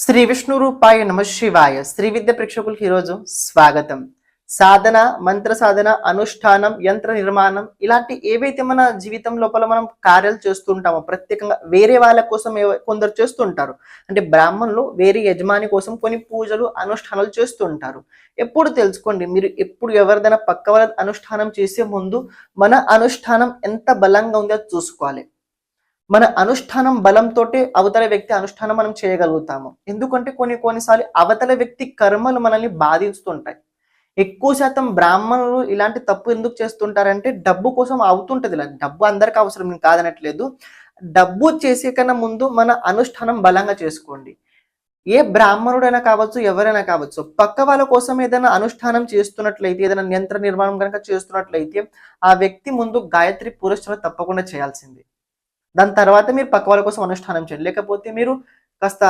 శ్రీ విష్ణు రూపాయ నమ శివాయ. శ్రీ విద్య ప్రేక్షకులకి ఈరోజు స్వాగతం. సాధన, మంత్ర సాధన, అనుష్ఠానం, యంత్ర నిర్మాణం ఇలాంటి ఏవైతే మన జీవితం లోపల మనం కార్యాలు చేస్తుంటామో ప్రత్యేకంగా వేరే వాళ్ళ కోసం కొందరు చేస్తుంటారు. అంటే బ్రాహ్మణులు వేరే యజమాని కోసం కొన్ని పూజలు అనుష్ఠానాలు చేస్తుంటారు. ఎప్పుడు తెలుసుకోండి, మీరు ఎప్పుడు ఎవరిదైనా పక్క వాళ్ళ అనుష్ఠానం చేసే ముందు మన అనుష్ఠానం ఎంత బలంగా ఉందో చూసుకోవాలి. మన అనుష్ఠానం బలంతో అవతల వ్యక్తి అనుష్ఠానం మనం చేయగలుగుతాము. ఎందుకంటే కొన్నిసార్లు అవతల వ్యక్తి కర్మలు మనల్ని బాధిస్తుంటాయి. ఎక్కువ శాతం బ్రాహ్మణులు ఇలాంటి తప్పు ఎందుకు చేస్తుంటారంటే డబ్బు కోసం అవుతుంటది. ఇలా డబ్బు అందరికి అవసరం, నేను కాదనట్లేదు. డబ్బు చేసే కన్నా ముందు మన అనుష్ఠానం బలంగా చేసుకోండి. ఏ బ్రాహ్మణుడైనా కావచ్చు, ఎవరైనా కావచ్చు, పక్క వాళ్ళ కోసం ఏదైనా అనుష్ఠానం చేస్తున్నట్లయితే, ఏదైనా యంత్ర నిర్మాణం కనుక చేస్తున్నట్లయితే ఆ వ్యక్తి ముందు గాయత్రి పురస్కారం తప్పకుండా చేయాల్సింది. దాని తర్వాత మీరు పక్క వాళ్ళ కోసం అనుష్ఠానం చేయండి. లేకపోతే మీరు కాస్త